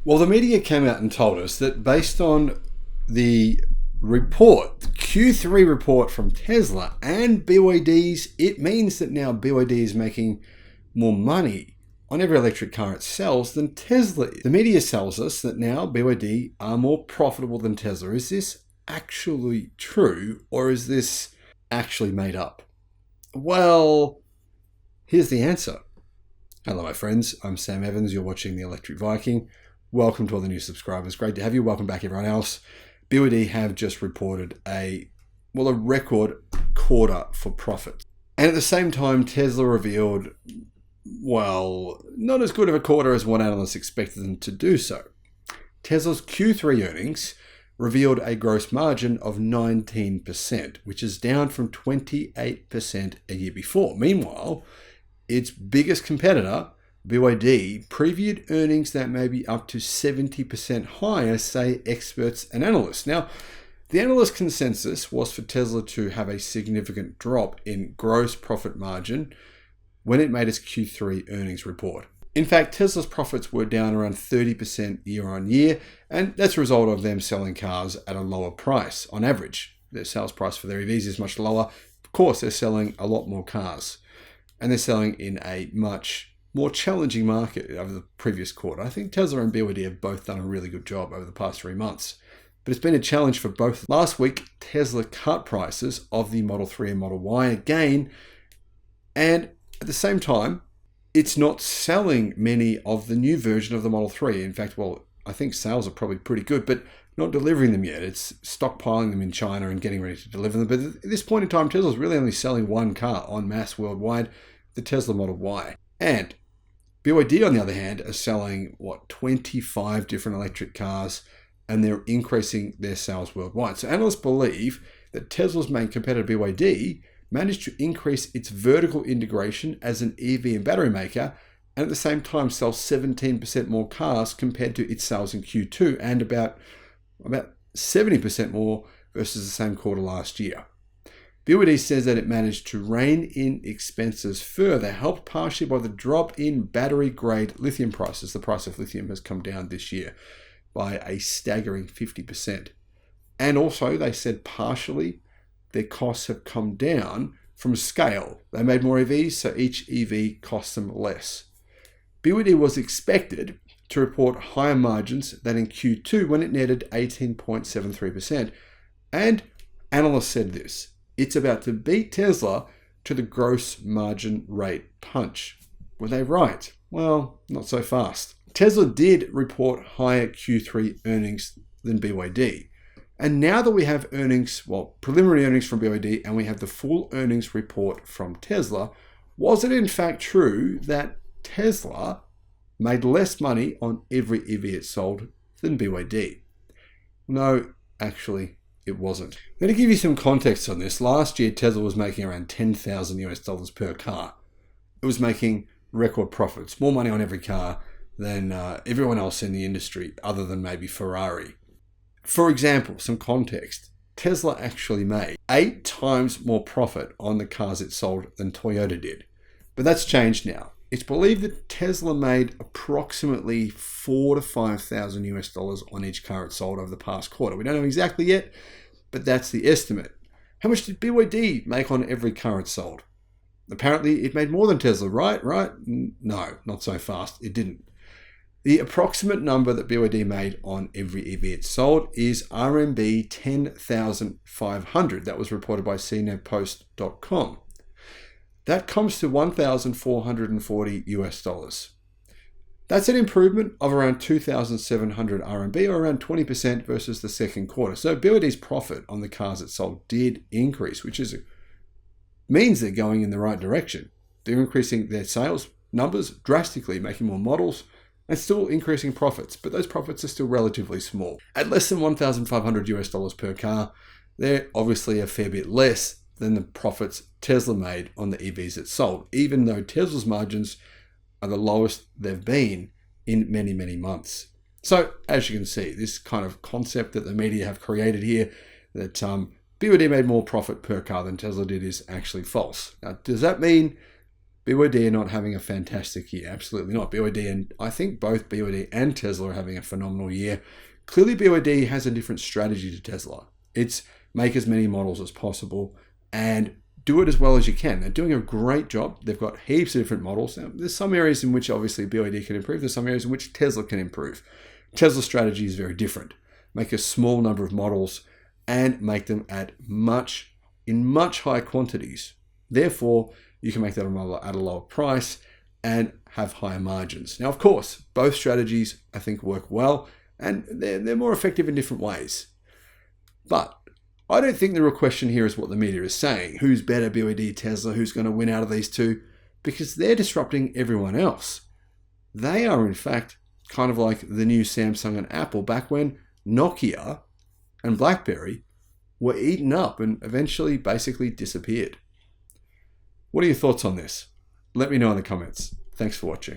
Well, the media came out and told us that based on the report, the Q3 report from Tesla and BYD's, it means that now BYD is making more money on every electric car it sells than Tesla. The media tells us that now BYD are more profitable than Tesla. Is this actually true, or is this actually made up? Well, here's the answer. Hello, my friends. I'm Sam Evans. You're watching the Electric Viking. Welcome to all the new subscribers. Great to have you. Welcome back, everyone else. BYD have just reported a record quarter for profit. And at the same time, Tesla revealed, not as good of a quarter as what analysts expected them to do so. Tesla's Q3 earnings revealed a gross margin of 19%, which is down from 28% a year before. Meanwhile, its biggest competitor, BYD, previewed earnings that may be up to 70% higher, say experts and analysts. Now, the analyst consensus was for Tesla to have a significant drop in gross profit margin when it made its Q3 earnings report. In fact, Tesla's profits were down around 30% year on year, and that's a result of them selling cars at a lower price. On average, their sales price for their EVs is much lower. Of course, they're selling a lot more cars, and they're selling in a much more challenging market over the previous quarter. I think Tesla and BYD have both done a really good job over the past 3 months, but it's been a challenge for both. Last week, Tesla cut prices of the Model 3 and Model Y again, and at the same time, it's not selling many of the new version of the Model 3. In fact, I think sales are probably pretty good, but not delivering them yet. It's stockpiling them in China and getting ready to deliver them. But at this point in time, Tesla's really only selling one car en masse worldwide, the Tesla Model Y. And BYD, on the other hand, are selling, 25 different electric cars, and they're increasing their sales worldwide. So analysts believe that Tesla's main competitor, BYD, managed to increase its vertical integration as an EV and battery maker, and at the same time sell 17% more cars compared to its sales in Q2, and about 70% more versus the same quarter last year. BYD says that it managed to rein in expenses further, helped partially by the drop in battery-grade lithium prices. The price of lithium has come down this year by a staggering 50%. And also, they said partially, their costs have come down from scale. They made more EVs, so each EV costs them less. BYD was expected to report higher margins than in Q2 when it netted 18.73%. And analysts said this: it's about to beat Tesla to the gross margin rate punch. Were they right? Well, not so fast. Tesla did report higher Q3 earnings than BYD. And now that we have earnings, preliminary earnings from BYD, and we have the full earnings report from Tesla, was it in fact true that Tesla made less money on every EV it sold than BYD? No, actually, it wasn't. Now, to give you some context on this, last year Tesla was making around $10,000 per car. It was making record profits, more money on every car than everyone else in the industry, other than maybe Ferrari. For example, some context, Tesla actually made 8 times more profit on the cars it sold than Toyota did. But that's changed now. It's believed that Tesla made approximately $4,000 to $5,000 on each car it sold over the past quarter. We don't know exactly yet, but that's the estimate. How much did BYD make on every car it sold? Apparently, it made more than Tesla, right? No, not so fast. It didn't. The approximate number that BYD made on every EV it sold is RMB 10,500. That was reported by CNETpost.com. That comes to $1,440. That's an improvement of around 2,700 RMB, or around 20% versus the second quarter. So BYD's profit on the cars it sold did increase, which means they're going in the right direction. They're increasing their sales numbers drastically, making more models, and still increasing profits, but those profits are still relatively small. At less than $1,500 per car, they're obviously a fair bit less than the profits Tesla made on the EVs it sold, even though Tesla's margins are the lowest they've been in many, many months. So, as you can see, this kind of concept that the media have created here, that BYD made more profit per car than Tesla did, is actually false. Now, does that mean BYD are not having a fantastic year. Absolutely not. BYD, and I think both BYD and Tesla are having a phenomenal year. Clearly, BYD has a different strategy to Tesla. It's make as many models as possible and do it as well as you can. They're doing a great job. They've got heaps of different models. Now, there's some areas in which obviously BYD can improve. There's some areas in which Tesla can improve. Tesla's strategy is very different. Make a small number of models and make them in much higher quantities. Therefore, you can make that model at a lower price and have higher margins. Now, of course, both strategies I think work well and they're more effective in different ways. But I don't think the real question here is what the media is saying. Who's better, BYD, Tesla? Who's going to win out of these two? Because they're disrupting everyone else. They are, in fact, kind of like the new Samsung and Apple back when Nokia and BlackBerry were eaten up and eventually basically disappeared. What are your thoughts on this? Let me know in the comments. Thanks for watching.